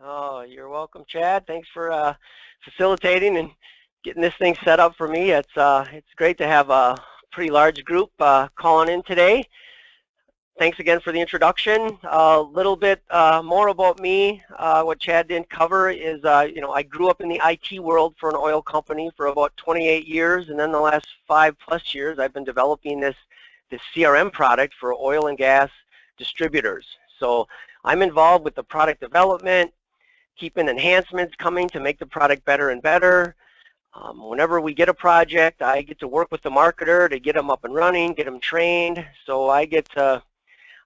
Oh, you're welcome, Chad. Thanks for facilitating and getting this thing set up for me. It's great to have a pretty large group calling in today. Thanks again for the introduction. A little bit more about me. What Chad didn't cover is, I grew up in the IT world for an oil company for about 28 years, and then the last 5+ years I've been developing this CRM product for oil and gas distributors. So I'm involved with the product development, keeping enhancements coming to make the product better and better. Whenever we get a project, I get to work with the marketer to get them up and running, get them trained. So I get to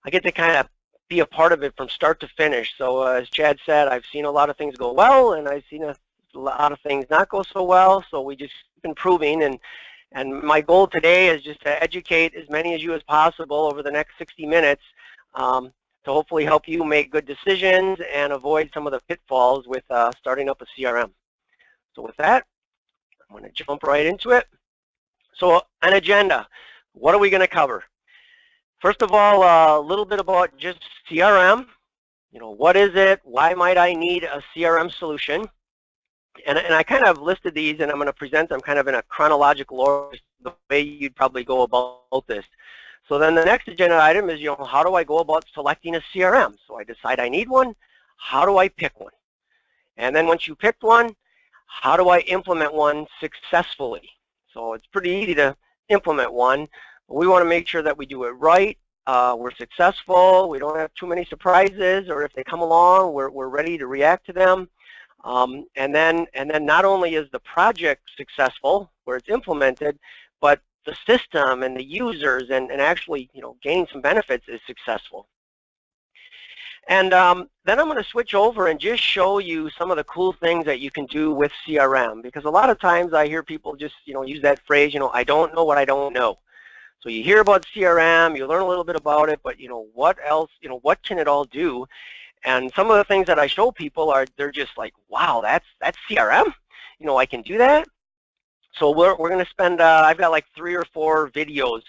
kind of be a part of it from start to finish. So as Chad said, I've seen a lot of things go well, and I've seen a lot of things not go so well. So we just keep improving, and my goal today is just to educate as many of you as possible over the next 60 minutes to hopefully help you make good decisions and avoid some of the pitfalls with starting up a CRM. So with that, I'm going to jump right into it. So an agenda, what are we going to cover? First of all, a little bit about just CRM. What is it? Why might I need a CRM solution? And I kind of listed these, and I'm going to present them kind of in a chronological order, the way you'd probably go about this. So then the next agenda item is, how do I go about selecting a CRM? So I decide I need one. How do I pick one? And then once you picked one, how do I implement one successfully? So it's pretty easy to implement one. But we want to make sure that we do it right. We're successful. We don't have too many surprises, or if they come along, we're ready to react to them. And then not only is the project successful where it's implemented, but the system and the users and actually gaining some benefits is successful. And then I'm going to switch over and just show you some of the cool things that you can do with CRM, because a lot of times I hear people just use that phrase, I don't know what I don't know. So you hear about CRM, you learn a little bit about it, but what else, what can it all do? And some of the things that I show people they're just like, wow, that's CRM? I can do that? So we're going to spend, I've got like 3 or 4 videos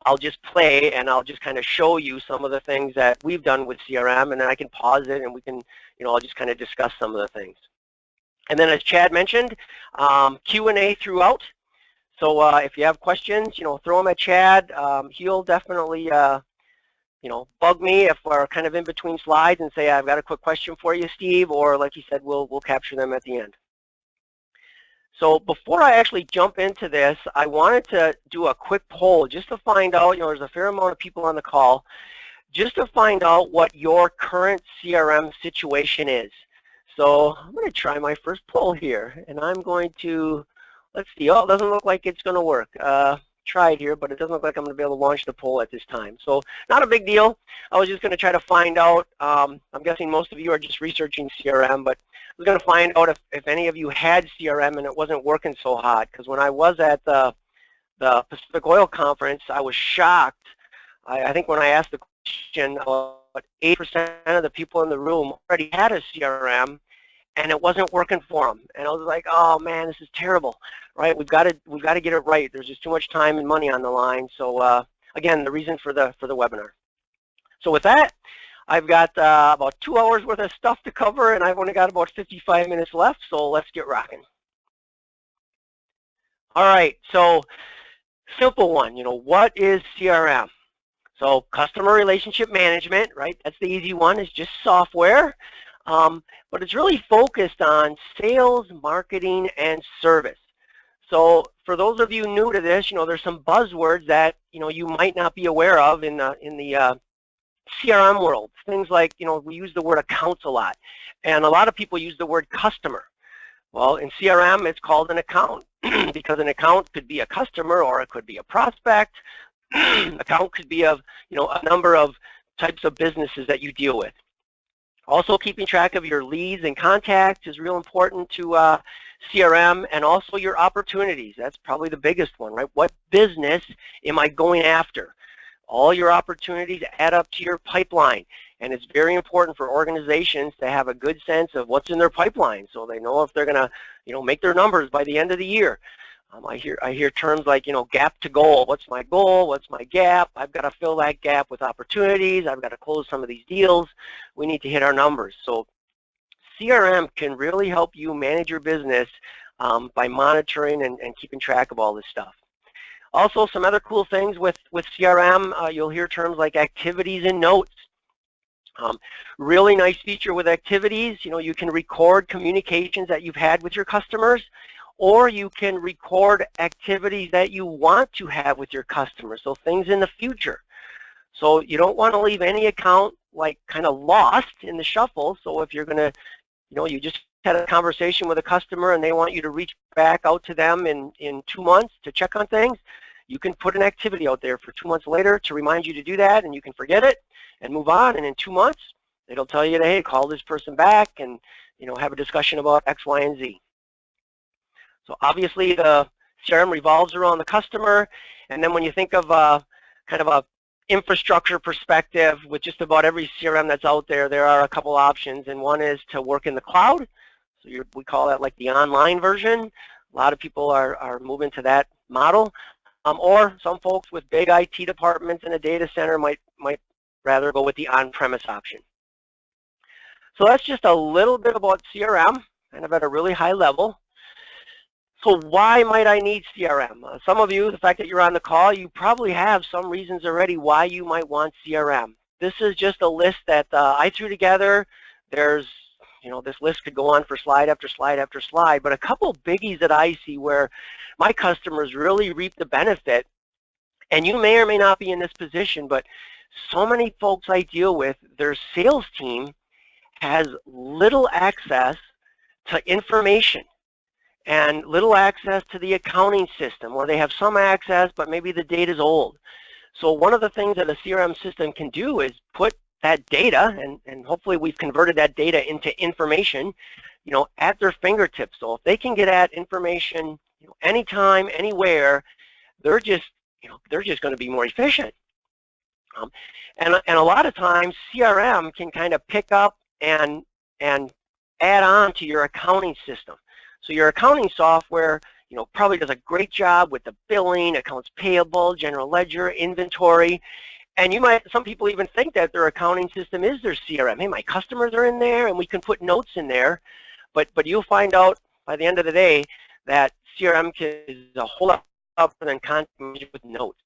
I'll just play, and I'll just kind of show you some of the things that we've done with CRM, and then I can pause it and we can, I'll just kind of discuss some of the things. And then as Chad mentioned, Q&A throughout. So if you have questions, throw them at Chad. He'll definitely, bug me if we're kind of in between slides and say, I've got a quick question for you, Steve, or like he said, we'll capture them at the end. So before I actually jump into this, I wanted to do a quick poll just to find out, there's a fair amount of people on the call, just to find out what your current CRM situation is. So I'm going to try my first poll here, and I'm going to, let's see, oh, it doesn't look like it's going to work. Try it here, but it doesn't look like I'm going to be able to launch the poll at this time. So not a big deal. I was just going to try to find out, I'm guessing most of you are just researching CRM, but I was going to find out if any of you had CRM and it wasn't working so hot, because when I was at the Pacific Oil Conference, I was shocked. I think when I asked the question, about 8% of the people in the room already had a CRM, and it wasn't working for them. And I was like, oh man, this is terrible, right? We've got to get it right. There's just too much time and money on the line. So again, the reason for the webinar. So with that, I've got about 2 hours worth of stuff to cover, and I've only got about 55 minutes left. So let's get rocking. All right. So simple one. What is CRM? So customer relationship management, right? That's the easy one. It's just software. But it's really focused on sales, marketing, and service. So for those of you new to this, there's some buzzwords that you might not be aware of in the CRM world. Things like we use the word accounts a lot, and a lot of people use the word customer. Well, in CRM, it's called an account because an account could be a customer or it could be a prospect. Account could be of a number of types of businesses that you deal with. Also, keeping track of your leads and contacts is real important to CRM, and also your opportunities. That's probably the biggest one, right? What business am I going after? All your opportunities add up to your pipeline, and it's very important for organizations to have a good sense of what's in their pipeline, so they know if they're going to, make their numbers by the end of the year. I hear terms like, gap to goal. What's my goal? What's my gap? I've got to fill that gap with opportunities. I've got to close some of these deals. We need to hit our numbers. So CRM can really help you manage your business by monitoring and keeping track of all this stuff. Also, some other cool things with CRM, you'll hear terms like activities and notes. Really nice feature with activities, you can record communications that you've had with your customers, or you can record activities that you want to have with your customers, so things in the future. So you don't want to leave any account like kind of lost in the shuffle. So if you're going to, you just had a conversation with a customer and they want you to reach back out to them in 2 months to check on things, you can put an activity out there for 2 months later to remind you to do that, and you can forget it and move on, and in 2 months it'll tell you to, hey, call this person back and have a discussion about X, Y, and Z. So obviously the CRM revolves around the customer, and then when you think of kind of a infrastructure perspective, with just about every CRM that's out there, there are a couple options, and one is to work in the cloud. So we call that like the online version. A lot of people are moving to that model, or some folks with big IT departments in a data center might rather go with the on-premise option. So that's just a little bit about CRM, kind of at a really high level. So why might I need CRM? Some of you, the fact that you're on the call, you probably have some reasons already why you might want CRM. This is just a list that I threw together. There's, this list could go on for slide after slide after slide, but a couple biggies that I see where my customers really reap the benefit, and you may or may not be in this position, but so many folks I deal with, their sales team has little access to information and little access to the accounting system, or they have some access, but maybe the data is old. So one of the things that a CRM system can do is put that data, and hopefully we've converted that data into information, at their fingertips. So if they can get at information, anytime, anywhere, they're just going to be more efficient. And a lot of times CRM can kind of pick up and add on to your accounting system. So your accounting software, probably does a great job with the billing, accounts payable, general ledger, inventory, and some people even think that their accounting system is their CRM. Hey, my customers are in there, and we can put notes in there, but you'll find out by the end of the day that CRM is a whole lot more than content management with notes.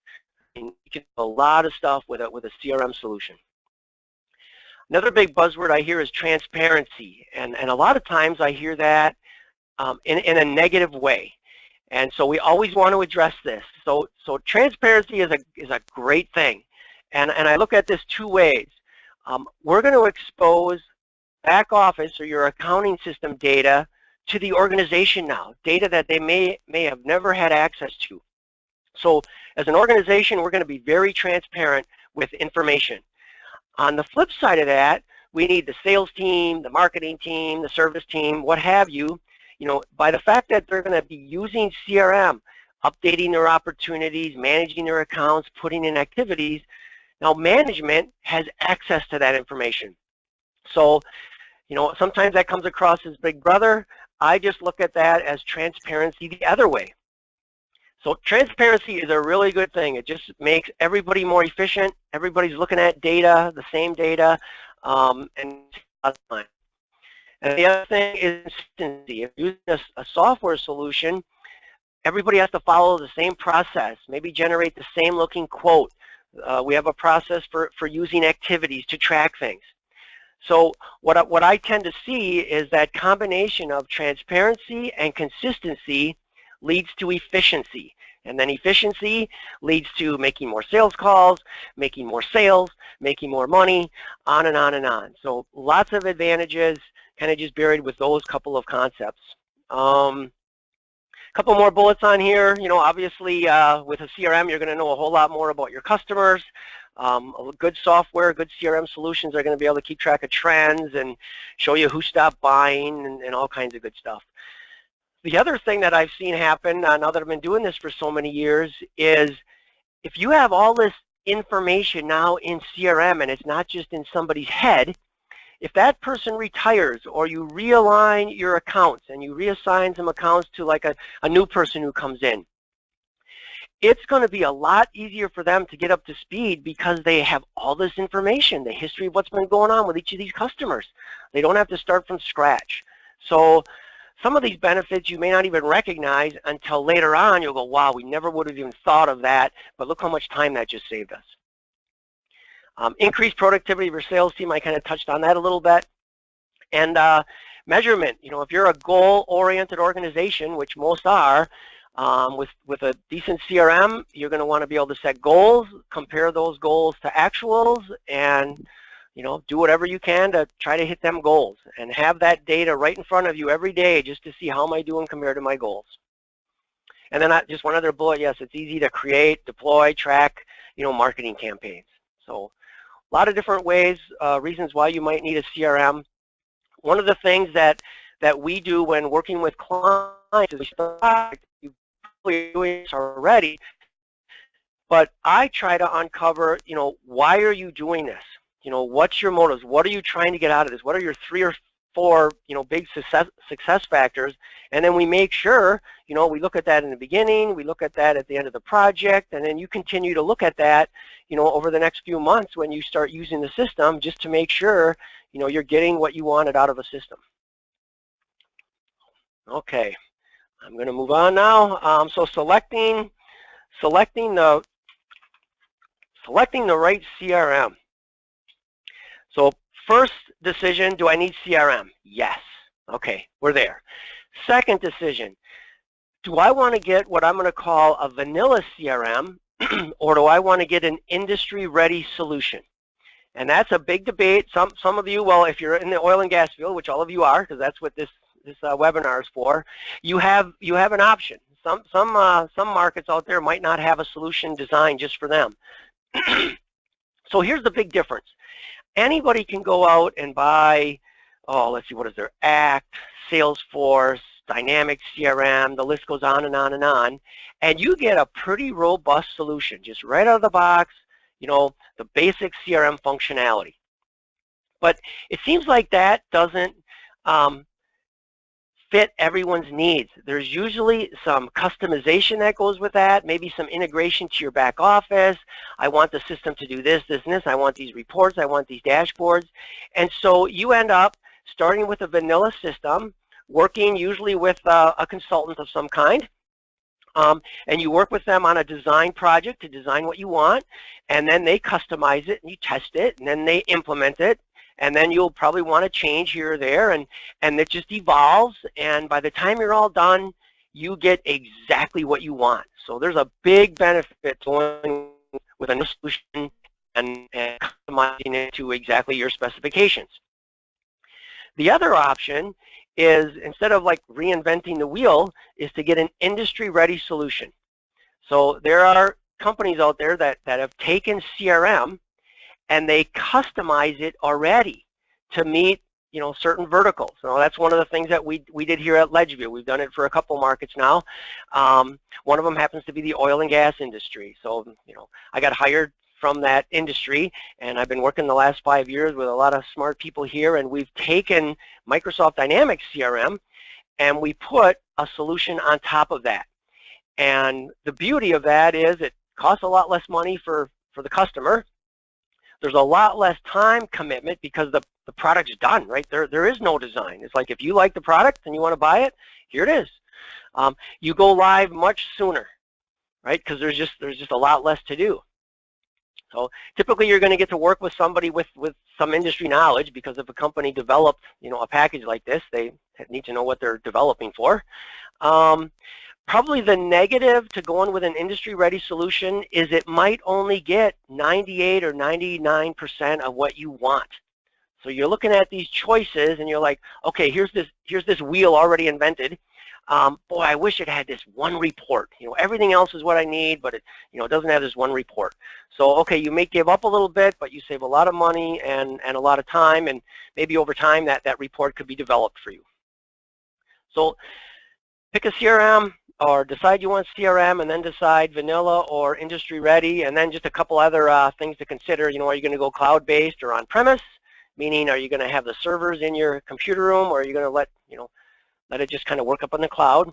And you can do a lot of stuff with a CRM solution. Another big buzzword I hear is transparency, and a lot of times I hear that in a negative way, and so we always want to address this. So transparency is a great thing, and I look at this two ways. We're going to expose back office or your accounting system data to the organization now, data that they may have never had access to. So as an organization, we're going to be very transparent with information. On the flip side of that, we need the sales team, the marketing team, the service team, what have you, by the fact that they're going to be using CRM, updating their opportunities, managing their accounts, putting in activities, now management has access to that information. So, sometimes that comes across as big brother. I just look at that as transparency the other way. So transparency is a really good thing. It just makes everybody more efficient. Everybody's looking at data, the same data, and the other thing is consistency. If you're using a software solution, everybody has to follow the same process, maybe generate the same looking quote. We have a process for using activities to track things. So what I tend to see is that combination of transparency and consistency leads to efficiency, and then efficiency leads to making more sales calls, making more sales, making more money, on and on and on. So lots of advantages, kind of just buried with those couple of concepts. Couple more bullets on here. Obviously with a CRM, you're going to know a whole lot more about your customers. Good software, good CRM solutions are going to be able to keep track of trends and show you who stopped buying and all kinds of good stuff. The other thing that I've seen happen now that I've been doing this for so many years is if you have all this information now in CRM and it's not just in somebody's head, if that person retires or you realign your accounts and you reassign some accounts to like a new person who comes in, it's going to be a lot easier for them to get up to speed because they have all this information, the history of what's been going on with each of these customers. They don't have to start from scratch. So some of these benefits you may not even recognize until later on. You'll go, wow, we never would have even thought of that, but look how much time that just saved us. Increased productivity of your sales team, I kind of touched on that a little bit. And measurement, if you're a goal-oriented organization, which most are, with a decent CRM, you're going to want to be able to set goals, compare those goals to actuals, and do whatever you can to try to hit them goals, and have that data right in front of you every day just to see how am I doing compared to my goals. And then just one other bullet, yes, it's easy to create, deploy, track, marketing campaigns. So a lot of different ways, reasons why you might need a CRM. One of the things that we do when working with clients is we start, you're probably doing this already, but I try to uncover, why are you doing this? What's your motives? What are you trying to get out of this? What are your 3 or 4, big success factors? And then we make sure, we look at that in the beginning, we look at that at the end of the project, and then you continue to look at that, over the next few months when you start using the system, just to make sure, you're getting what you wanted out of a system. Okay, I'm going to move on now. So selecting the right CRM. So first decision, do I need CRM? Yes. Okay, we're there. Second decision, do I want to get what I'm going to call a vanilla CRM, or do I want to get an industry-ready solution? And that's a big debate. Some of you, well, if you're in the oil and gas field, which all of you are, because that's what this webinar is for, you have an option. Some markets out there might not have a solution designed just for them. So here's the big difference. Anybody can go out and buy, let's see, what is there? Act, Salesforce, Dynamics CRM, the list goes on and on and on, and you get a pretty robust solution, just right out of the box, the basic CRM functionality. But it seems like that doesn't fit everyone's needs. There's usually some customization that goes with that, maybe some integration to your back office. I want the system to do this, this, and this. I want these reports. I want these dashboards. And so you end up starting with a vanilla system, working usually with a consultant of some kind. And you work with them on a design project to design what you want, and then they customize it, and you test it, and then they implement it. And then you'll probably want to change here or there, and it just evolves, and by the time you're all done, you get exactly what you want. So there's a big benefit to going with a new solution and customizing it to exactly your specifications. The other option is, instead of like reinventing the wheel, is to get an industry-ready solution. So there are companies out there that have taken CRM and they customize it already to meet, certain verticals. So that's one of the things that we did here at LedgeView. We've done it for a couple markets now. One of them happens to be the oil and gas industry. So, I got hired from that industry, and I've been working the last 5 years with a lot of smart people here, and we've taken Microsoft Dynamics CRM and we put a solution on top of that. And the beauty of that is it costs a lot less money for the customer. There's a lot less time commitment because the product's done, right? There is no design. It's like, if you like the product and you want to buy it, here it is. You go live much sooner, right? Because there's just a lot less to do. So typically you're going to get to work with somebody with some industry knowledge, because if a company developed, a package like this, they need to know what they're developing for. Probably the negative to going with an industry-ready solution is it might only get 98 or 99% of what you want. So you're looking at these choices and you're like, okay, here's this wheel already invented. Boy, I wish it had this one report. Everything else is what I need, but it doesn't have this one report. So okay, you may give up a little bit, but you save a lot of money and a lot of time, and maybe over time that report could be developed for you. So pick a CRM, or decide you want CRM, and then decide vanilla or industry ready, and then just a couple other things to consider. Are you going to go cloud-based or on-premise? Meaning, are you going to have the servers in your computer room, or are you going to let it just kind of work up in the cloud?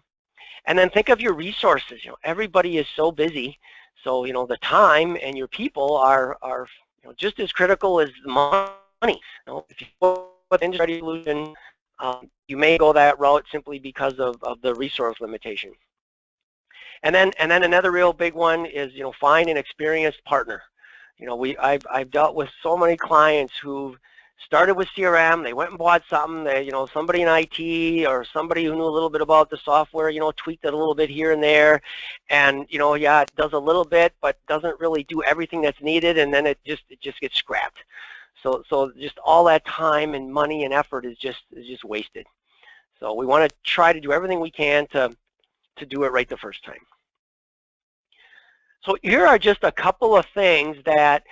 And then think of your resources. Everybody is so busy, so the time and your people are just as critical as the money. If you go with industry solution, you may go that route simply because of the resource limitation. And then another real big one is find an experienced partner. I've dealt with so many clients who started with CRM, they went and bought something, somebody in IT or somebody who knew a little bit about the software, tweaked it a little bit here and there, and yeah, it does a little bit, but doesn't really do everything that's needed, and then it just gets scrapped. So just all that time and money and effort is just wasted. So we want to try to do everything we can to do it right the first time. So here are just a couple of things that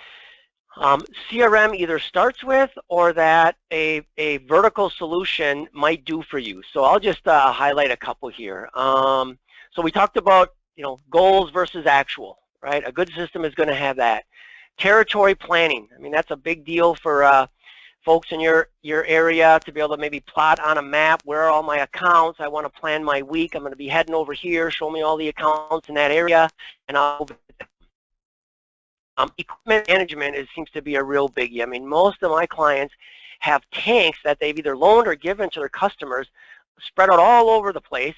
CRM either starts with or that a vertical solution might do for you. So I'll just highlight a couple here. So we talked about goals versus actual, right? A good system is going to have that. Territory planning. I mean, that's a big deal for folks in your area to be able to maybe plot on a map where are all my accounts. I want to plan my week. I'm going to be heading over here. Show me all the accounts in that area, and I'll equipment management seems to be a real biggie. I mean, most of my clients have tanks that they've either loaned or given to their customers spread out all over the place,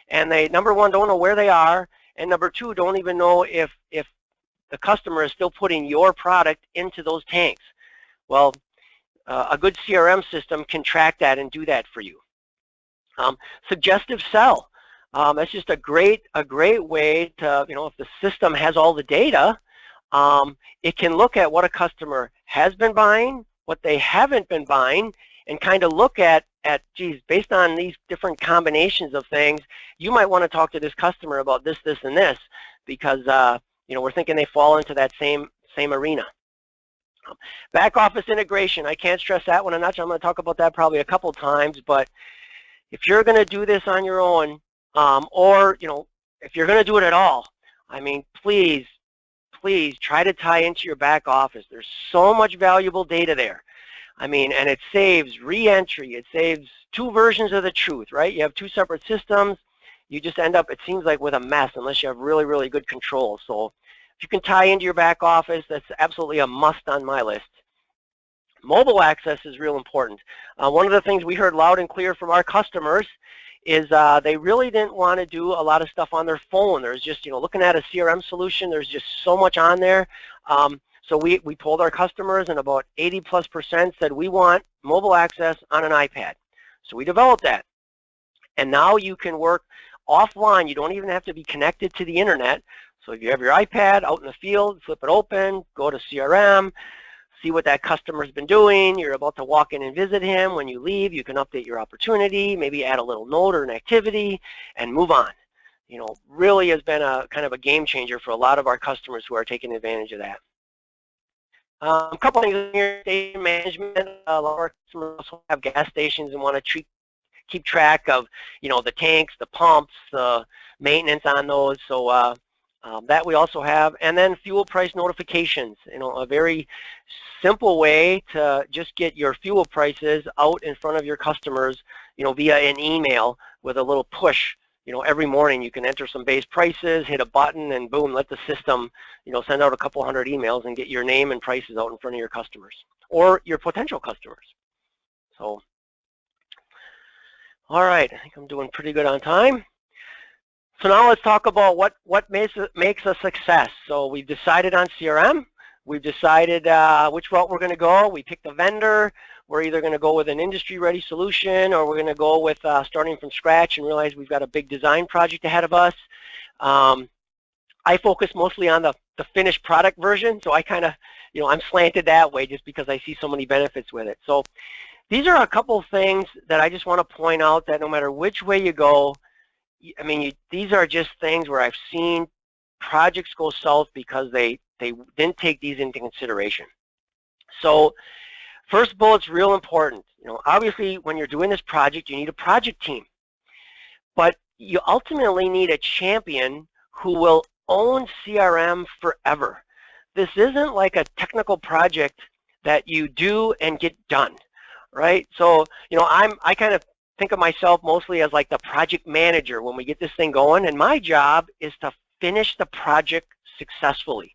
and they, number one, don't know where they are, and number two, don't even know if the customer is still putting your product into those tanks. Well, a good CRM system can track that and do that for you. Suggestive sell. That's just a great way to, if the system has all the data, it can look at what a customer has been buying, what they haven't been buying, and kind of look at geez, based on these different combinations of things, you might want to talk to this customer about this, this, and this, because we're thinking they fall into that same arena. Back office integration, I can't stress that one enough. I'm going to talk about that probably a couple times, but if you're going to do this on your own, or if you're going to do it at all, I mean, please try to tie into your back office. There's so much valuable data there. I mean, and it saves re-entry. It saves two versions of the truth, right? You have two separate systems. You just end up, it seems like, with a mess unless you have really, really good control. So if you can tie into your back office, that's absolutely a must on my list. Mobile access is real important. One of the things we heard loud and clear from our customers is they really didn't want to do a lot of stuff on their phone. There's just, looking at a CRM solution, there's just so much on there. So we told our customers, and about 80+% said we want mobile access on an iPad. So we developed that. And now you can work offline. You don't even have to be connected to the internet. So if you have your iPad out in the field, flip it open, go to CRM, see what that customer's been doing. You're about to walk in and visit him. When you leave, you can update your opportunity, maybe add a little note or an activity, and move on. Really has been a kind of a game changer for a lot of our customers who are taking advantage of that. A couple things here, station management. A lot of our customers also have gas stations and want to keep track of, the tanks, the pumps, the maintenance on those. So that we also have. And then fuel price notifications, a very simple way to just get your fuel prices out in front of your customers, via an email with a little push. Every morning you can enter some base prices, hit a button, and boom, let the system, send out a couple hundred emails and get your name and prices out in front of your customers or your potential customers. So, all right, I think I'm doing pretty good on time. So now let's talk about what makes a success. So we've decided on CRM. We've decided which route we're going to go. We picked a vendor. We're either going to go with an industry-ready solution, or we're going to go with starting from scratch and realize we've got a big design project ahead of us. I focus mostly on the finished product version, so I kind of, I'm slanted that way just because I see so many benefits with it. So these are a couple of things that I just want to point out, that no matter which way you go, I mean, these are just things where I've seen projects go south because they didn't take these into consideration. So first bullet's real important. Obviously, when you're doing this project, you need a project team. But you ultimately need a champion who will own CRM forever. This isn't like a technical project that you do and get done, right? So, I kind of think of myself mostly as like the project manager when we get this thing going, and my job is to finish the project successfully.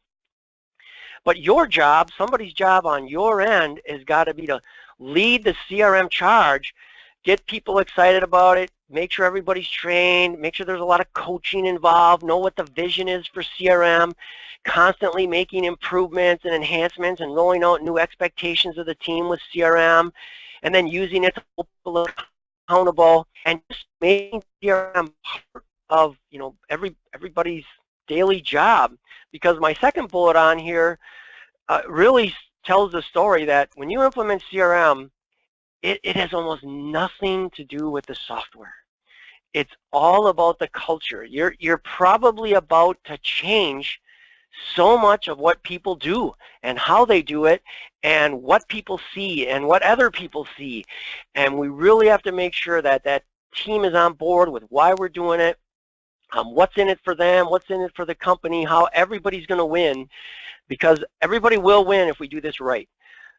But your job, somebody's job on your end, has got to be to lead the CRM charge, get people excited about it, make sure everybody's trained, make sure there's a lot of coaching involved, know what the vision is for CRM, constantly making improvements and enhancements and rolling out new expectations of the team with CRM, and then using it to hold people accountable and just making CRM part of everybody's daily job. Because my second bullet on here really tells the story that when you implement CRM, it has almost nothing to do with the software. It's all about the culture. You're probably about to change so much of what people do and how they do it and what people see and what other people see. And we really have to make sure that that team is on board with why we're doing it, what's in it for them, what's in it for the company, how everybody's going to win, because everybody will win if we do this right.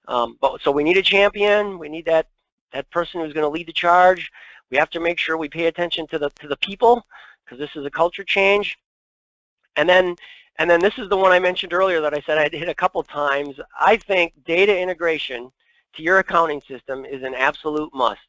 So we need a champion. We need that person who's going to lead the charge. We have to make sure we pay attention to the people, because this is a culture change. And then this is the one I mentioned earlier that I said I'd hit a couple times. I think data integration to your accounting system is an absolute must.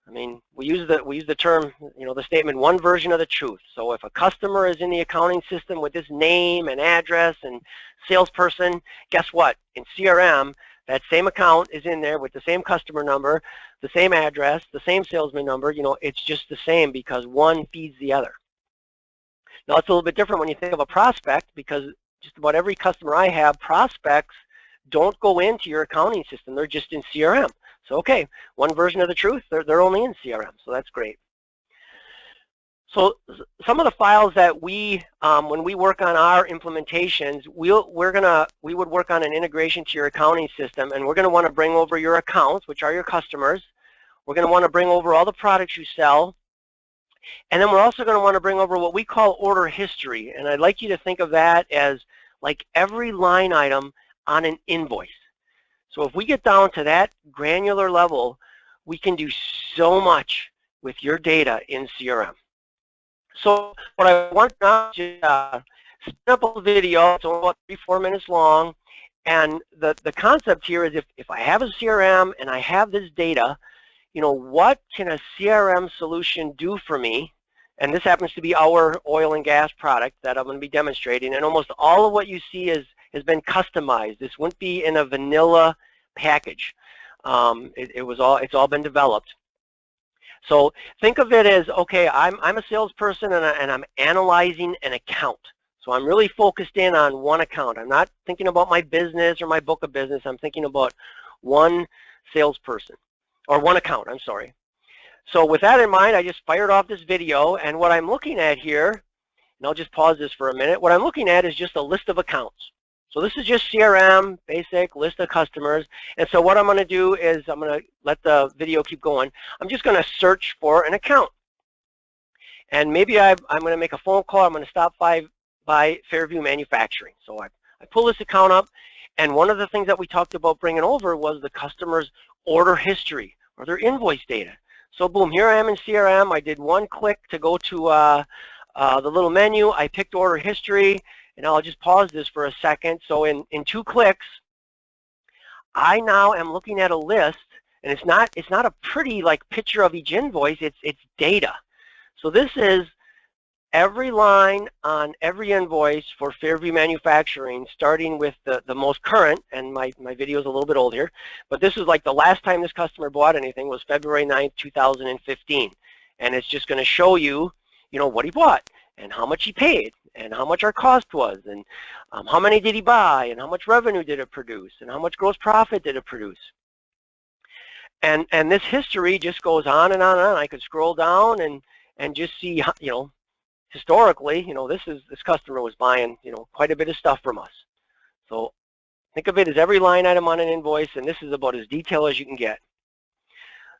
I mean, we use the term, the statement, one version of the truth. So if a customer is in the accounting system with this name and address and salesperson, guess what? In CRM, that same account is in there with the same customer number, the same address, the same salesman number. It's just the same because one feeds the other. Now, it's a little bit different when you think of a prospect, because just about every customer I have, prospects don't go into your accounting system. They're just in CRM. So, okay, one version of the truth, they're only in CRM, so that's great. So some of the files that we, when we work on our implementations, we would work on an integration to your accounting system, and we're going to want to bring over your accounts, which are your customers. We're going to want to bring over all the products you sell, and then we're also going to want to bring over what we call order history, and I'd like you to think of that as like every line item on an invoice. So if we get down to that granular level, we can do so much with your data in CRM. So what I want now is a simple video. It's only about 3-4 minutes long. And the concept here is if I have a CRM and I have this data, what can a CRM solution do for me? And this happens to be our oil and gas product that I'm going to be demonstrating. And almost all of what you see has been customized. This wouldn't be in a vanilla package. It's all been developed. So think of it as, okay, I'm a salesperson and I'm analyzing an account. So I'm really focused in on one account. I'm not thinking about my business or my book of business. I'm thinking about one salesperson, or one account, I'm sorry. So with that in mind, I just fired off this video, and what I'm looking at here, and I'll just pause this for a minute, what I'm looking at is just a list of accounts. So this is just CRM, basic list of customers. And so what I'm going to do is I'm going to let the video keep going. I'm just going to search for an account. And maybe I'm going to make a phone call. I'm going to stop by Fairview Manufacturing. So I pull this account up, and one of the things that we talked about bringing over was the customer's order history or their invoice data. So boom, here I am in CRM. I did one click to go to the little menu. I picked order history, and I'll just pause this for a second. So in 2 clicks, I now am looking at a list, and it's not a pretty like picture of each invoice. It's data. So this is every line on every invoice for Fairview Manufacturing, starting with the most current, and my video is a little bit old here, but this is like the last time this customer bought anything was February 9th, 2015. And it's just going to show you, what he bought and how much he paid and how much our cost was and how many did he buy and how much revenue did it produce and how much gross profit did it produce. And this history just goes on and on and on. I could scroll down and just see, historically, this customer was buying, quite a bit of stuff from us. So think of it as every line item on an invoice, and this is about as detailed as you can get.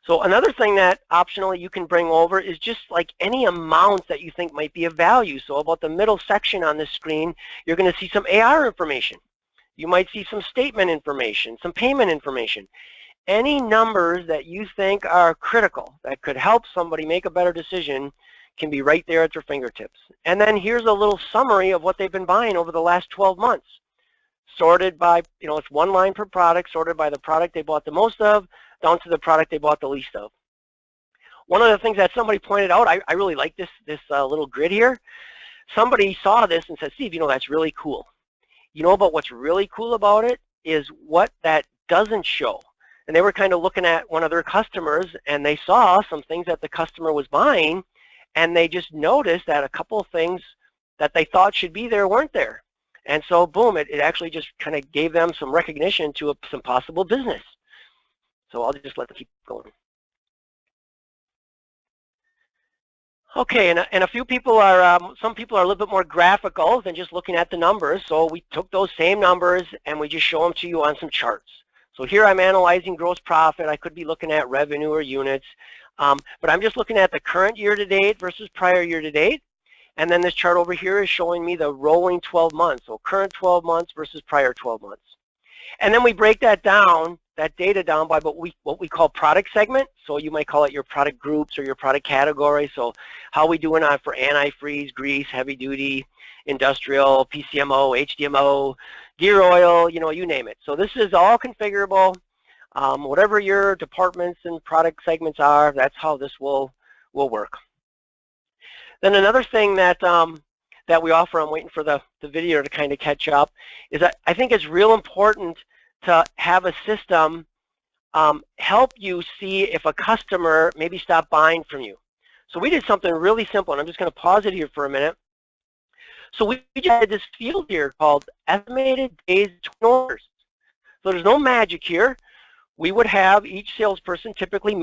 So another thing that optionally you can bring over is just like any amounts that you think might be of value. So about the middle section on this screen, you're going to see some AR information. You might see some statement information, some payment information. any numbers that you think are critical, that could help somebody make a better decision, can be right there at their fingertips. And then here's a little summary of what they've been buying over the last 12 months. Sorted by, it's one line per product, sorted by the product they bought the most of, down to the product they bought the least of. One of the things that somebody pointed out, I really like this little grid here. Somebody saw this and said, Steve, that's really cool. But what's really cool about it is what that doesn't show. And they were kind of looking at one of their customers, and they saw some things that the customer was buying, and they just noticed that a couple of things that they thought should be there weren't there. And so, boom, it actually just kind of gave them some recognition to some possible business. So I'll just let them keep going. Okay, and a few people are, some people are a little bit more graphical than just looking at the numbers. So we took those same numbers and we just show them to you on some charts. So here I'm analyzing gross profit. I could be looking at revenue or units, but I'm just looking at the current year-to-date versus prior year-to-date. And then this chart over here is showing me the rolling 12 months, so current 12 months versus prior 12 months. And then we break that down, that data down by what we call product segment. So you might call it your product groups or your product category. So how we doing on for antifreeze, grease, heavy duty, industrial, PCMO, HDMO, gear oil, you name it. So this is all configurable. Whatever your departments and product segments are, that's how this will work. Then another thing that that we offer, I'm waiting for the video to kind of catch up, is that I think it's real important to have a system help you see if a customer maybe stopped buying from you. So we did something really simple, and I'm just going to pause it here for a minute. So we just had this field here called estimated days between orders. So there's no magic here. We would have each salesperson typically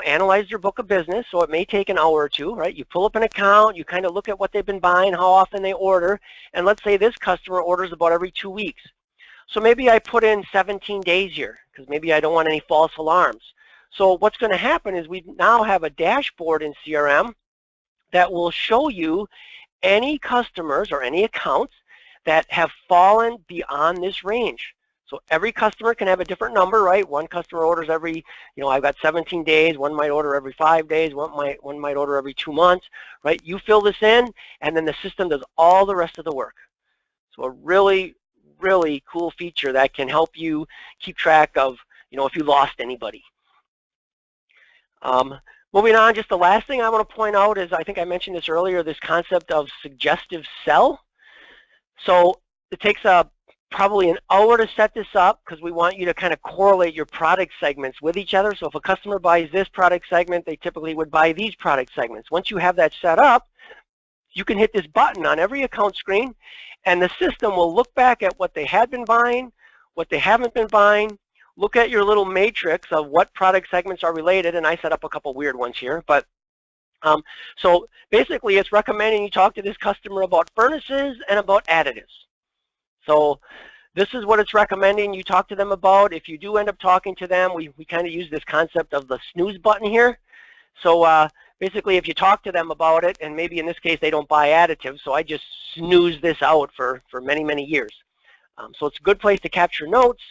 analyze their book of business, so it may take an hour or two, right? You pull up an account, you kind of look at what they've been buying, how often they order, and let's say this customer orders about every 2 weeks. So maybe I put in 17 days here, because maybe I don't want any false alarms. So what's going to happen is we now have a dashboard in CRM that will show you any customers or any accounts that have fallen beyond this range. So every customer can have a different number, right? One customer orders every, I've got 17 days, one might order every 5 days, one might order every 2 months, right? You fill this in, and then the system does all the rest of the work. So a really, really cool feature that can help you keep track of, if you lost anybody. Moving on, just the last thing I want to point out is, I think I mentioned this earlier, this concept of suggestive sell. So it takes probably an hour to set this up, because we want you to kind of correlate your product segments with each other. So if a customer buys this product segment, they typically would buy these product segments. Once you have that set up, you can hit this button on every account screen, and the system will look back at what they had been buying, what they haven't been buying, look at your little matrix of what product segments are related, and I set up a couple weird ones here. But so basically it's recommending you talk to this customer about furnaces and about additives. So this is what it's recommending you talk to them about. If you do end up talking to them, we kind of use this concept of the snooze button here. So basically if you talk to them about it, and maybe in this case they don't buy additives, so I just snooze this out for many, many years. So it's a good place to capture notes,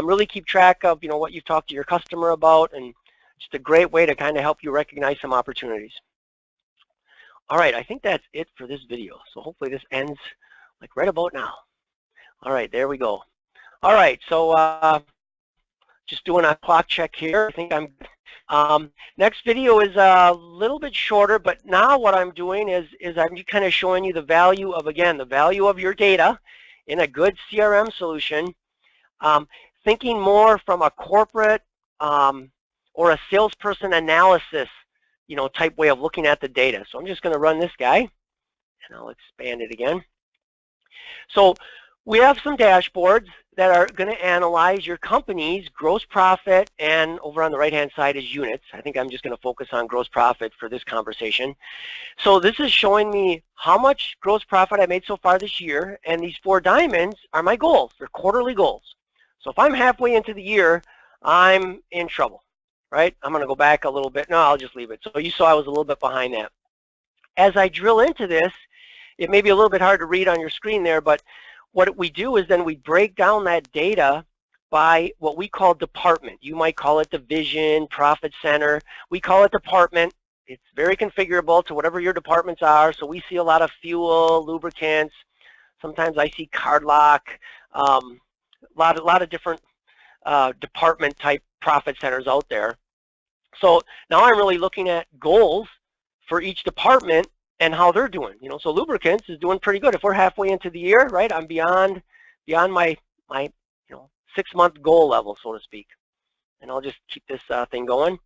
really keep track of what you've talked to your customer about, and just a great way to kind of help you recognize some opportunities. All right, I think that's it for this video. So hopefully this ends like right about now. All right, there we go. All right, so just doing a clock check here. I think I'm next video is a little bit shorter, but now what I'm doing is I'm kind of showing you the value of, again, the value of your data in a good CRM solution, thinking more from a corporate or a salesperson analysis, type way of looking at the data. So I'm just going to run this guy, and I'll expand it again. So we have some dashboards that are going to analyze your company's gross profit, and over on the right-hand side is units. I think I'm just going to focus on gross profit for this conversation. So this is showing me how much gross profit I made so far this year, and these 4 diamonds are my goals. They're quarterly goals. So if I'm halfway into the year, I'm in trouble, right? I'm going to go back a little bit. No, I'll just leave it. So you saw I was a little bit behind that. As I drill into this, it may be a little bit hard to read on your screen there, but what we do is then we break down that data by what we call department. You might call it division, profit center. We call it department. It's very configurable to whatever your departments are. So we see a lot of fuel, lubricants. Sometimes I see card lock. A lot of different department type profit centers out there. So now I'm really looking at goals for each department and how they're doing. So lubricants is doing pretty good. If we're halfway into the year, right, I'm beyond my 6-month goal level, so to speak. And I'll just keep this thing going.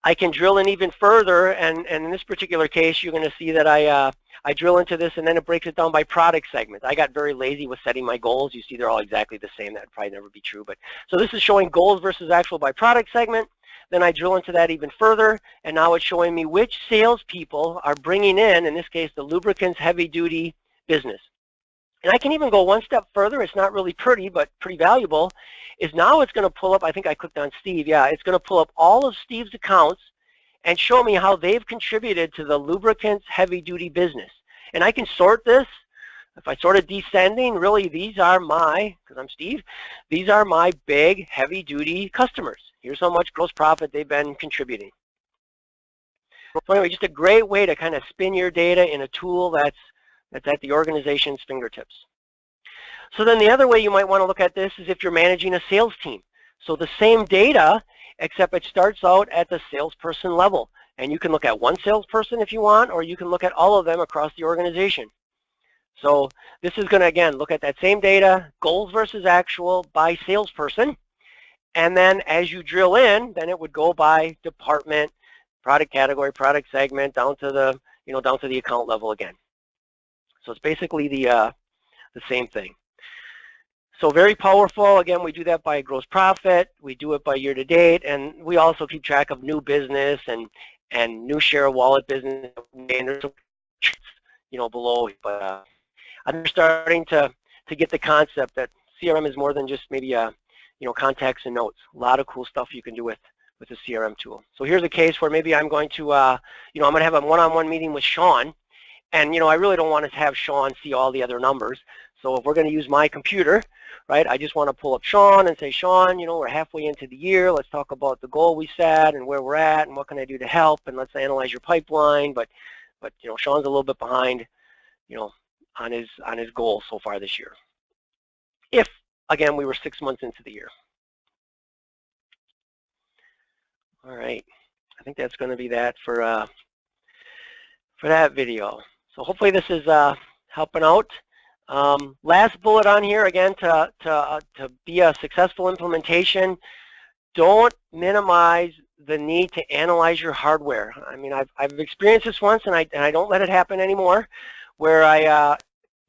I can drill in even further, and in this particular case, you're going to see that I drill into this, and then it breaks it down by product segments. I got very lazy with setting my goals. You see they're all exactly the same. That would probably never be true. But so this is showing goals versus actual by product segment. Then I drill into that even further, and now it's showing me which salespeople are bringing in this case, the lubricants heavy-duty business. And I can even go one step further. It's not really pretty, but pretty valuable, is now it's going to pull up, I think I clicked on Steve, yeah, it's going to pull up all of Steve's accounts and show me how they've contributed to the lubricants heavy-duty business. And I can sort this. If I sort it descending, really these are my, because I'm Steve, these are my big heavy-duty customers. Here's how much gross profit they've been contributing. So anyway, just a great way to kind of spin your data in a tool that's at the organization's fingertips. So then the other way you might want to look at this is if you're managing a sales team. So the same data, except it starts out at the salesperson level. And you can look at one salesperson if you want, or you can look at all of them across the organization. So this is going to, again, look at that same data, goals versus actual by salesperson. And then as you drill in, then it would go by department, product category, product segment, down to the account level again. So it's basically the same thing. So very powerful. Again, we do that by gross profit. We do it by year to date, and we also keep track of new business and new share of wallet business. And there's some, below. But I'm starting to get the concept that CRM is more than just maybe contacts and notes. A lot of cool stuff you can do with the CRM tool. So here's a case where maybe I'm going to I'm going to have a one-on-one meeting with Sean. And, I really don't want to have Sean see all the other numbers. So if we're going to use my computer, right, I just want to pull up Sean and say, Sean, we're halfway into the year. Let's talk about the goal we set and where we're at and what can I do to help. And let's analyze your pipeline. But Sean's a little bit behind, on his goal so far this year. If, again, we were 6 months into the year. All right. I think that's going to be that for that video. So hopefully this is helping out. Last bullet on here, again, to be a successful implementation, don't minimize the need to analyze your hardware. I mean, I've experienced this once, and I don't let it happen anymore, where I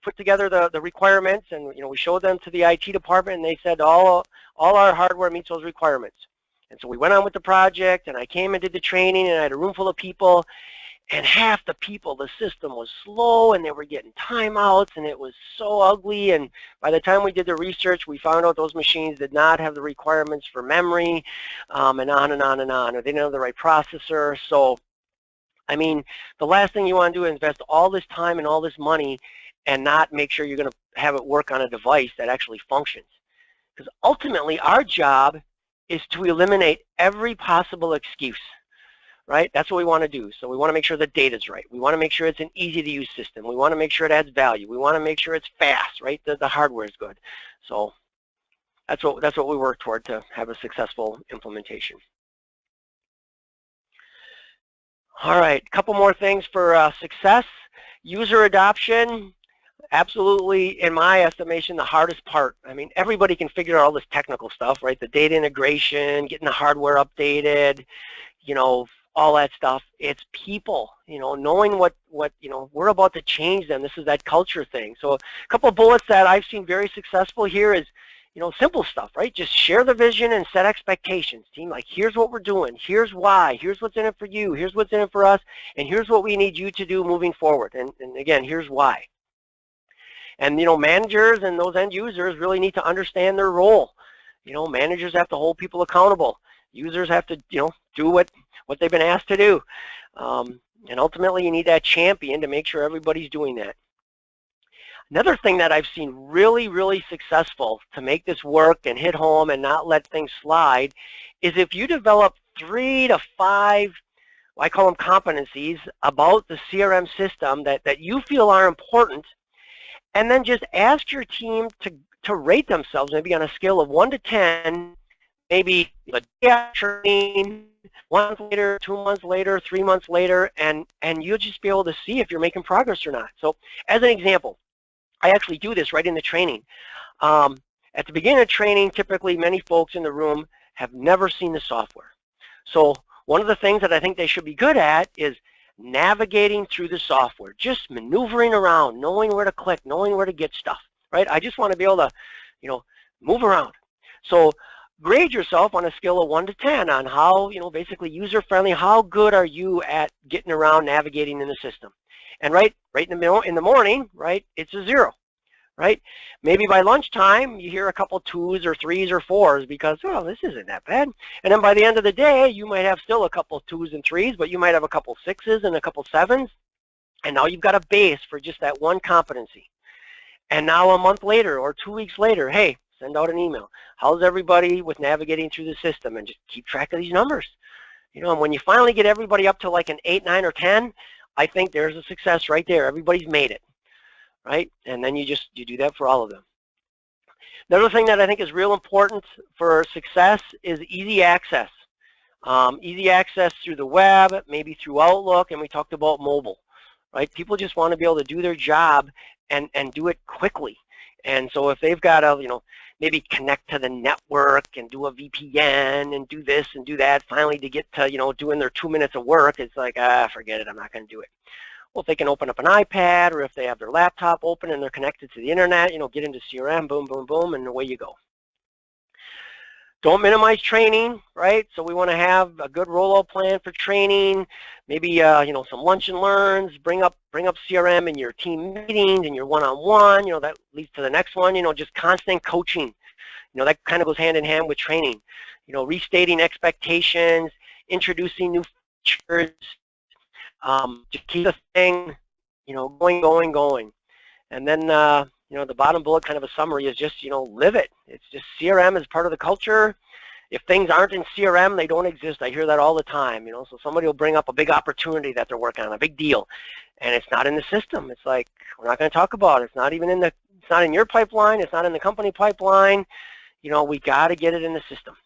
put together the requirements, and we showed them to the IT department, and they said all our hardware meets those requirements. And so we went on with the project, and I came and did the training, and I had a room full of people. And half the people, the system was slow, and they were getting timeouts, and it was so ugly. And by the time we did the research, we found out those machines did not have the requirements for memory, and on and on and on, or they didn't have the right processor. So, I mean, the last thing you want to do is invest all this time and all this money and not make sure you're going to have it work on a device that actually functions. Because ultimately, our job is to eliminate every possible excuse. Right? That's what we want to do. So we want to make sure the data's right. We want to make sure it's an easy-to-use system. We want to make sure it adds value. We want to make sure it's fast, right? The hardware is good. So that's what we work toward to have a successful implementation. All right, a couple more things for success. User adoption, absolutely, in my estimation, the hardest part. I mean, everybody can figure out all this technical stuff, right? The data integration, getting the hardware updated, all that stuff. It's people, knowing what we're about to change them. This is that culture thing. So a couple of bullets that I've seen very successful here is, simple stuff, right? Just share the vision and set expectations. Team, like, here's what we're doing. Here's why. Here's what's in it for you. Here's what's in it for us. And here's what we need you to do moving forward. And again, here's why. And, managers and those end users really need to understand their role. Managers have to hold people accountable. Users have to, do what they've been asked to do. And ultimately, you need that champion to make sure everybody's doing that. Another thing that I've seen really, really successful to make this work and hit home and not let things slide is if you develop 3 to 5, I call them competencies, about the CRM system that you feel are important, and then just ask your team to rate themselves, maybe on a scale of 1 to 10, maybe a day after training, 1 month later, 2 months later, 3 months later, and you'll just be able to see if you're making progress or not. So as an example, I actually do this right in the training. At the beginning of training, typically many folks in the room have never seen the software. So one of the things that I think they should be good at is navigating through the software, just maneuvering around, knowing where to click, knowing where to get stuff, right? I just want to be able to, move around. So grade yourself on a scale of 1 to 10 on how, basically user-friendly, how good are you at getting around, navigating in the system. And right in the morning, right, it's a 0, right? Maybe by lunchtime, you hear a couple 2s or 3s or 4s because, oh, this isn't that bad. And then by the end of the day, you might have still a couple 2s and 3s, but you might have a couple 6s and a couple 7s. And now you've got a base for just that one competency. And now a month later or 2 weeks later, hey, send out an email. How's everybody with navigating through the system? And just keep track of these numbers. And when you finally get everybody up to like an 8, 9, or 10, I think there's a success right there. Everybody's made it, right? And then you do that for all of them. Another thing that I think is real important for success is easy access. Easy access through the web, maybe through Outlook, and we talked about mobile, right? People just want to be able to do their job and do it quickly. And so if they've got to, maybe connect to the network and do a VPN and do this and do that, finally to get to, doing their 2 minutes of work, it's like, forget it, I'm not going to do it. Well, if they can open up an iPad or if they have their laptop open and they're connected to the internet, get into CRM, boom, boom, boom, and away you go. Don't minimize training, right? So we want to have a good rollout plan for training, maybe some lunch and learns, bring up CRM in your team meetings and your one-on-one, that leads to the next one, just constant coaching. That kind of goes hand in hand with training. Restating expectations, introducing new features, just keep the thing, going. And then, the bottom bullet, kind of a summary, is just, live it. It's just CRM is part of the culture. If things aren't in CRM, they don't exist. I hear that all the time, so somebody will bring up a big opportunity that they're working on, a big deal, and it's not in the system. It's like, we're not going to talk about it. It's not even it's not in your pipeline. It's not in the company pipeline. We got to get it in the system.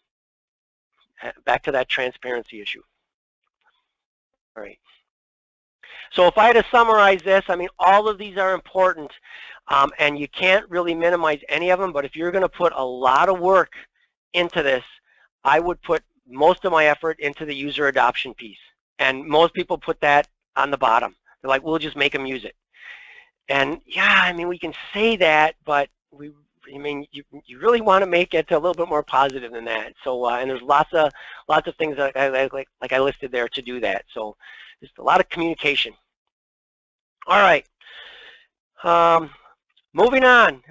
Back to that transparency issue. All right. So if I had to summarize this, I mean, all of these are important, and you can't really minimize any of them, but if you're going to put a lot of work into this, I would put most of my effort into the user adoption piece. And most people put that on the bottom. They're like, we'll just make them use it. And yeah, I mean, we can say that, but you really want to make it a little bit more positive than that. So, and there's lots of things that I listed there to do that. So, just a lot of communication. All right. Moving on.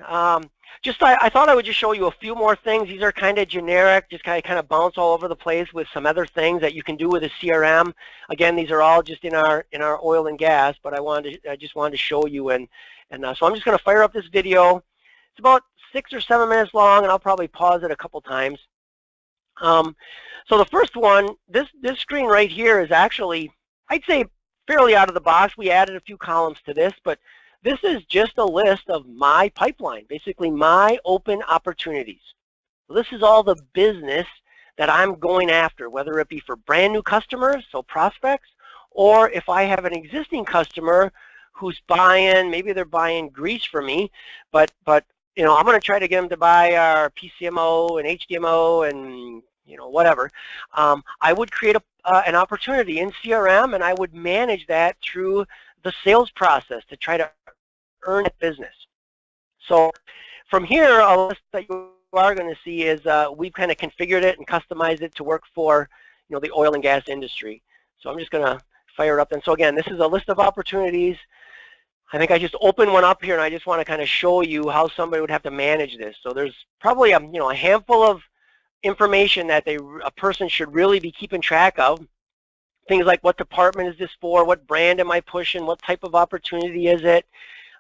I thought I would just show you a few more things. These are kind of generic, just kind of bounce all over the place with some other things that you can do with a CRM. Again, these are all just in our oil and gas, but I just wanted to show you, and so I'm just going to fire up this video. It's about 6 or 7 minutes long, and I'll probably pause it a couple times. So the first one, this screen right here is actually, I'd say, fairly out of the box. We added a few columns to this, but this is just a list of my pipeline, basically my open opportunities. So this is all the business that I'm going after, whether it be for brand new customers, so prospects, or if I have an existing customer who's buying, maybe they're buying grease from me, but I'm going to try to get them to buy our PCMO and HDMO and whatever. I would create an opportunity in CRM, and I would manage that through the sales process to try to earn that business. So from here, a list that you are going to see is we've kind of configured it and customized it to work for the oil and gas industry. So I'm just going to fire it up. And so again, this is a list of opportunities. I think I just opened one up here, and I just want to kind of show you how somebody would have to manage this. So there's probably a handful of information that a person should really be keeping track of. Things like, what department is this for? What brand am I pushing? What type of opportunity is it?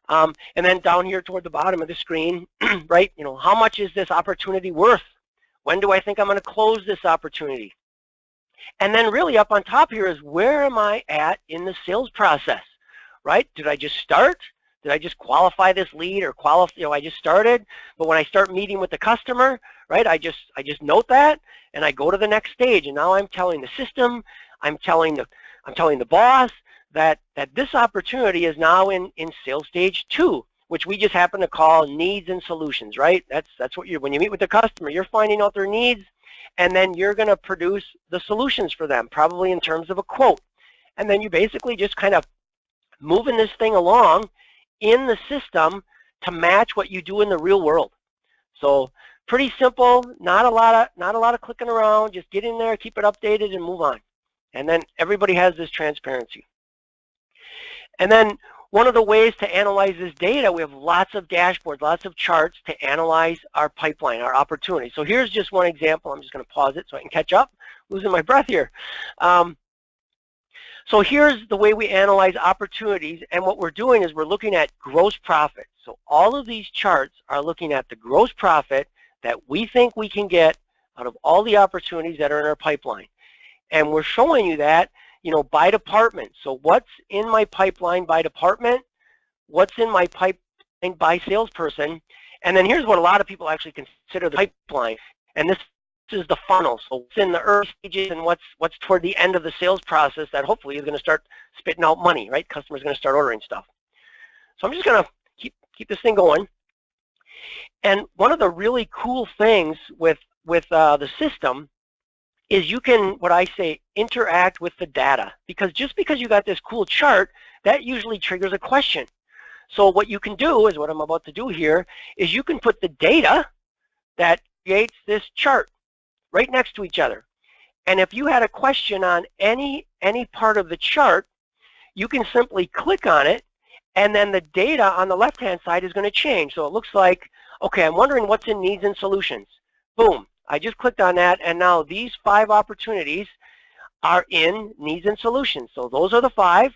And then down here toward the bottom of the screen, right, how much is this opportunity worth? When do I think I'm going to close this opportunity? And then really up on top here is, where am I at in the sales process, right? Did I just start? Did I just qualify this lead, or I just started, but when I start meeting with the customer, right, I just note that, and I go to the next stage, and now I'm telling the system, I'm telling the boss that this opportunity is now in sales stage 2, which we just happen to call needs and solutions, right? That's what when you meet with the customer, you're finding out their needs, and then you're going to produce the solutions for them, probably in terms of a quote. And then you basically just kind of moving this thing along in the system to match what you do in the real world. So pretty simple, not a lot of clicking around, just get in there, keep it updated, and move on. And then everybody has this transparency. And then one of the ways to analyze this data, we have lots of dashboards, lots of charts to analyze our pipeline, our opportunity. So here's just one example. I'm just going to pause it so I can catch up. Losing my breath here. So here's the way we analyze opportunities, and what we're doing is we're looking at gross profit. So all of these charts are looking at the gross profit that we think we can get out of all the opportunities that are in our pipeline. And we're showing you that, by department. So what's in my pipeline by department? What's in my pipeline by salesperson? And then here's what a lot of people actually consider the pipeline. And this is the funnel. So what's in the early stages and what's toward the end of the sales process that hopefully is going to start spitting out money, right? Customers are going to start ordering stuff. So I'm just going to keep this thing going. And one of the really cool things with the system is you can, what I say, interact with the data. Because just because you got this cool chart, that usually triggers a question. So what you can do is, what I'm about to do here, is you can put the data that creates this chart right next to each other. And if you had a question on any part of the chart, you can simply click on it, and then the data on the left-hand side is going to change. So it looks like, okay, I'm wondering what's in needs and solutions. Boom. I just clicked on that, and now these 5 opportunities are in needs and solutions. So those are the 5.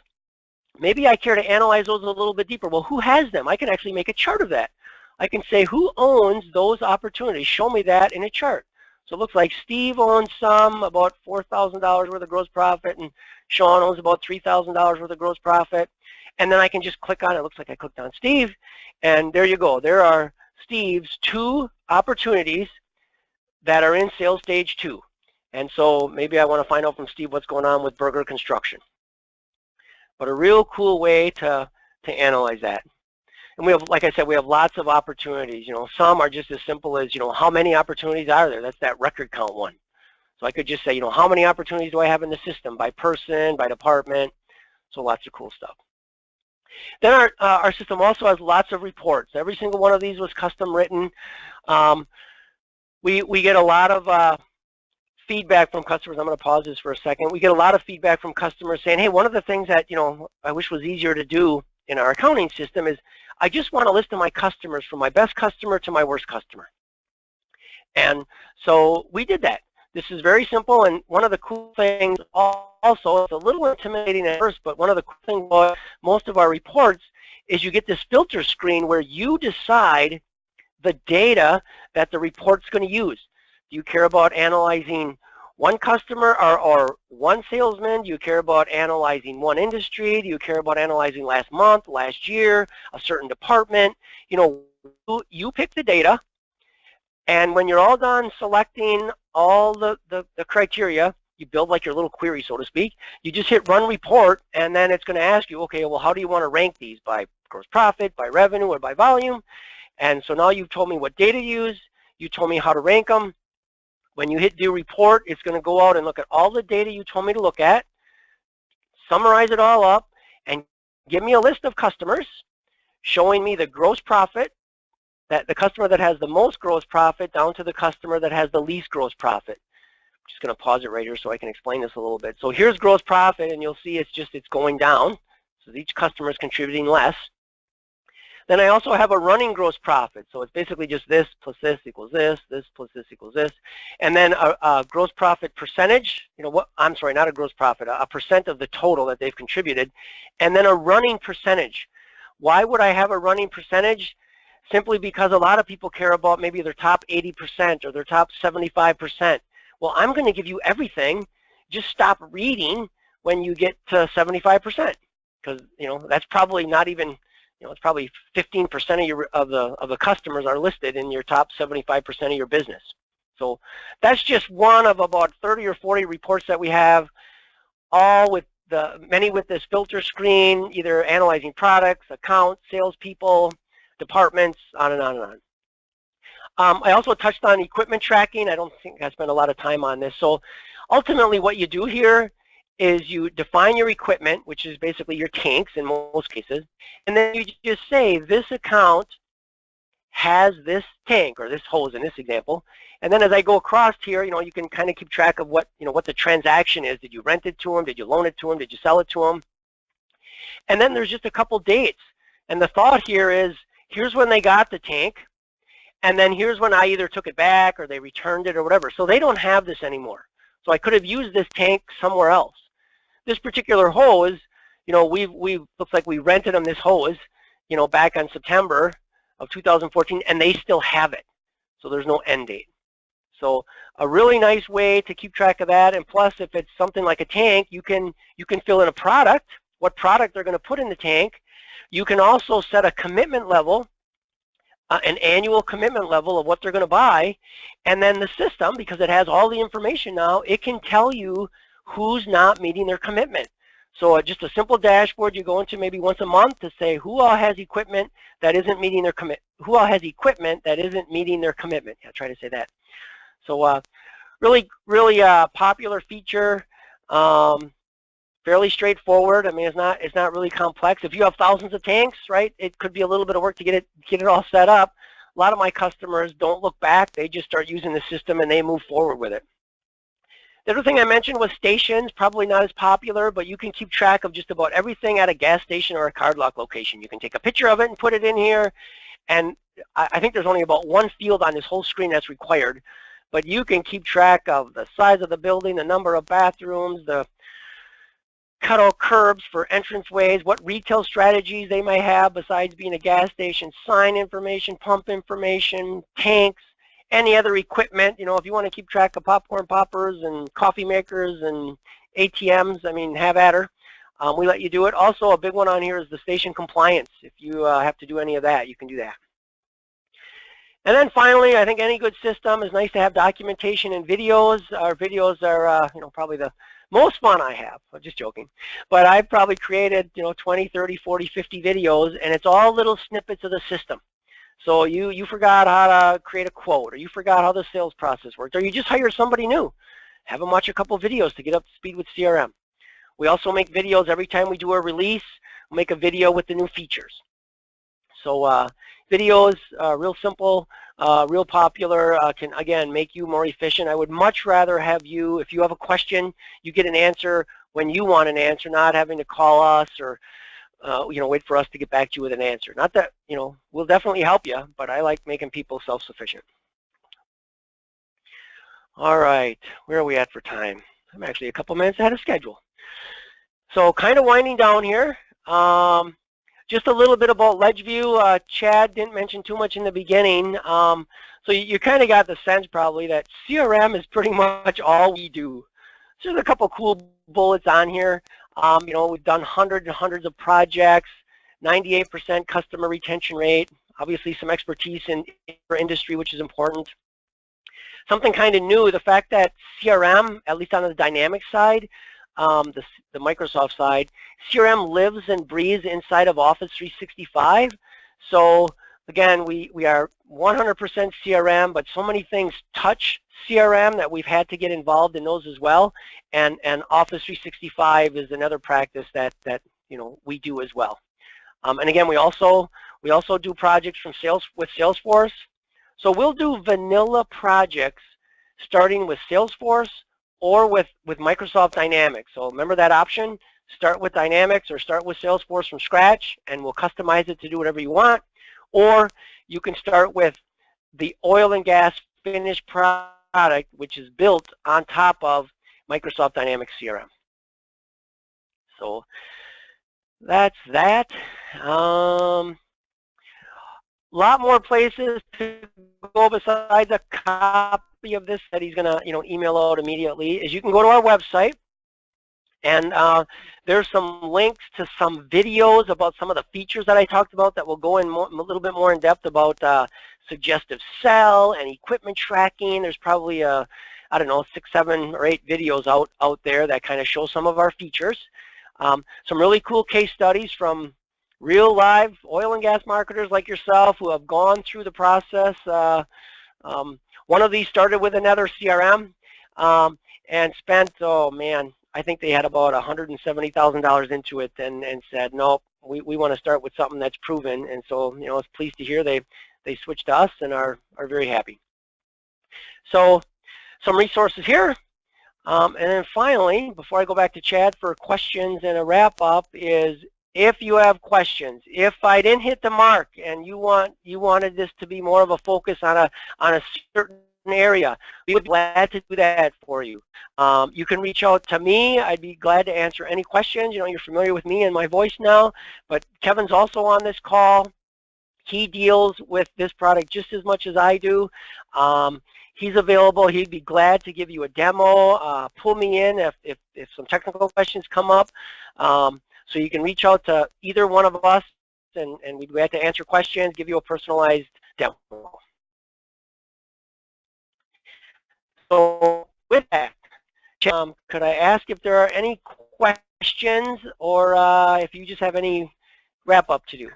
Maybe I care to analyze those a little bit deeper. Well, who has them? I can actually make a chart of that. I can say, who owns those opportunities? Show me that in a chart. So it looks like Steve owns some, about $4,000 worth of gross profit, and Sean owns about $3,000 worth of gross profit. And then I can just click on it. It looks like I clicked on Steve, and there you go. There are Steve's 2 opportunities that are in sales stage 2. And so maybe I want to find out from Steve what's going on with Burger Construction. But a real cool way to analyze that. And we have, like I said, we have lots of opportunities. Some are just as simple as, how many opportunities are there? That's that record count one. So I could just say, how many opportunities do I have in the system by person, by department? So lots of cool stuff. Then our system also has lots of reports. Every single one of these was custom written. We get a lot of feedback from customers. I'm going to pause this for a second. We get a lot of feedback from customers saying, hey, one of the things that I wish was easier to do in our accounting system is I just want a list of my customers from my best customer to my worst customer. And so we did that. This is very simple, and one of the cool things also, it's a little intimidating at first, but one of the cool things about most of our reports is you get this filter screen where you decide the data that the report's going to use. Do you care about analyzing one customer or one salesman? Do you care about analyzing one industry? Do you care about analyzing last month, last year, a certain department? You pick the data, and when you're all done selecting all the criteria, you build like your little query, so to speak. You just hit run report, and then it's going to ask you, okay, well, how do you want to rank these? By gross profit, by revenue, or by volume? And so now you've told me what data to use. You told me how to rank them. When you hit do report, it's going to go out and look at all the data you told me to look at, summarize it all up, and give me a list of customers showing me the gross profit, that the customer that has the most gross profit down to the customer that has the least gross profit. I'm just going to pause it right here so I can explain this a little bit. So here's gross profit, and you'll see it's going down. So each customer is contributing less. Then I also have a running gross profit. So it's basically just this plus this equals this, this plus this equals this. And then a gross profit percentage, I'm sorry, not a gross profit, a percent of the total that they've contributed. And then a running percentage. Why would I have a running percentage? Simply because a lot of people care about maybe their top 80% or their top 75%. Well, I'm going to give you everything. Just stop reading when you get to 75%, because that's probably not even, it's probably 15% of the customers are listed in your top 75% of your business. So that's just one of about 30 or 40 reports that we have, all with many with this filter screen, either analyzing products, accounts, salespeople, departments, on and on and on. I also touched on equipment tracking. I don't think I spent a lot of time on this. So ultimately what you do here is you define your equipment, which is basically your tanks in most cases, and then you just say this account has this tank or this hose in this example. And then as I go across here, you can kind of keep track of what the transaction is. Did you rent it to them? Did you loan it to them? Did you sell it to them? And then there's just a couple dates. And the thought here is, here's when they got the tank, and then here's when I either took it back or they returned it or whatever. So they don't have this anymore. So I could have used this tank somewhere else. This particular hose, we looks like we rented them this hose, back on September of 2014, and they still have it. So there's no end date. So a really nice way to keep track of that. And plus, if it's something like a tank, you can fill in a product, what product they're going to put in the tank. You can also set a commitment level, an annual commitment level of what they're going to buy. And then the system, because it has all the information now, it can tell you who's not meeting their commitment. So just a simple dashboard you go into maybe once a month to say who all has equipment that isn't meeting their who all has equipment that isn't meeting their commitment. Yeah, try to say that. So really popular feature, fairly straightforward. I mean, it's not really complex. If you have thousands of tanks, right, it could be a little bit of work to get it all set up. A lot of my customers don't look back. They just start using the system and they move forward with it. The other thing I mentioned was stations, probably not as popular, but you can keep track of just about everything at a gas station or a card lock location. You can take a picture of it and put it in here, and I think there's only about one field on this whole screen that's required, but you can keep track of the size of the building, the number of bathrooms, the cutout curbs for entranceways, what retail strategies they might have besides being a gas station, sign information, pump information, tanks, any other equipment. If you want to keep track of popcorn poppers and coffee makers and ATMs, I mean, have at her. We let you do it. Also, a big one on here is the station compliance. If you have to do any of that, you can do that. And then finally, I think any good system is nice to have documentation and videos. Our videos are, probably the most fun I have. I'm just joking. But I've probably created, 20, 30, 40, 50 videos, and it's all little snippets of the system. So you forgot how to create a quote, or you forgot how the sales process worked, or you just hired somebody new. Have them watch a couple videos to get up to speed with CRM. We also make videos every time we do a release. We'll make a video with the new features. So videos, real simple, real popular, can again make you more efficient. I would much rather have you, if you have a question, you get an answer when you want an answer, not having to call us or wait for us to get back to you with an answer. Not that, we'll definitely help you, but I like making people self-sufficient. All right, where are we at for time? I'm actually a couple minutes ahead of schedule. So kind of winding down here. Just a little bit about LedgeView. Chad didn't mention too much in the beginning. So you kind of got the sense probably that CRM is pretty much all we do. So there's a couple cool bullets on here. We've done hundreds and hundreds of projects, 98% customer retention rate, obviously some expertise in our industry, which is important. Something kind of new, the fact that CRM, at least on the Dynamics side, the Microsoft side, CRM lives and breathes inside of Office 365. So again, we are 100% CRM, but so many things touch CRM that we've had to get involved in those as well. And Office 365 is another practice that we do as well. And again, we also do projects with Salesforce. So we'll do vanilla projects starting with Salesforce or with Microsoft Dynamics. So remember that option, start with Dynamics or start with Salesforce from scratch, and we'll customize it to do whatever you want. Or you can start with the oil and gas finished product, which is built on top of Microsoft Dynamics CRM. So that's that. A lot more places to go besides a copy of this that he's going to, email out immediately. Is you can go to our website, and there's some links to some videos about some of the features that I talked about that will go in a little bit more in depth about suggestive sell and equipment tracking. There's probably I don't know, 6, 7, or 8 videos out there that kind of show some of our features. Some really cool case studies from real live oil and gas marketers like yourself who have gone through the process. One of these started with another CRM and spent, oh man, I think they had about $170,000 into it, and said, nope, we want to start with something that's proven. And so, I was pleased to hear they switched to us and are very happy. So some resources here. And then finally, before I go back to Chad for questions and a wrap-up, is if you have questions, if I didn't hit the mark and you wanted this to be more of a focus on a certain area, we would be glad to do that for you. You can reach out to me. I'd be glad to answer any questions. You're familiar with me and my voice now, but Kevin's also on this call. He deals with this product just as much as I do. He's available. He'd be glad to give you a demo. Pull me in if some technical questions come up. So you can reach out to either one of us, and we'd be glad to answer questions, give you a personalized demo. So with that, could I ask if there are any questions, or if you just have any wrap-up to do?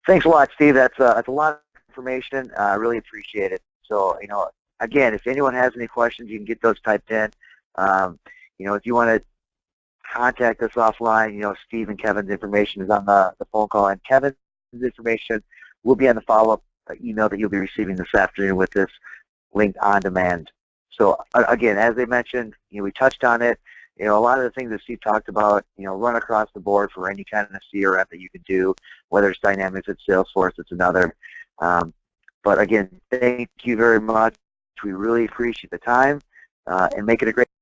Thanks a lot, Steve. That's a lot of information. I really appreciate it. So, again, if anyone has any questions, you can get those typed in. If you want to contact us offline, Steve and Kevin's information is on the phone call, and Kevin's information will be on the follow-up email that you'll be receiving this afternoon with this linked on demand. So, again, as I mentioned, we touched on it. A lot of the things that Steve talked about, run across the board for any kind of CRM that you can do, whether it's Dynamics, it's Salesforce, it's another. But again, thank you very much. We really appreciate the time and make it a great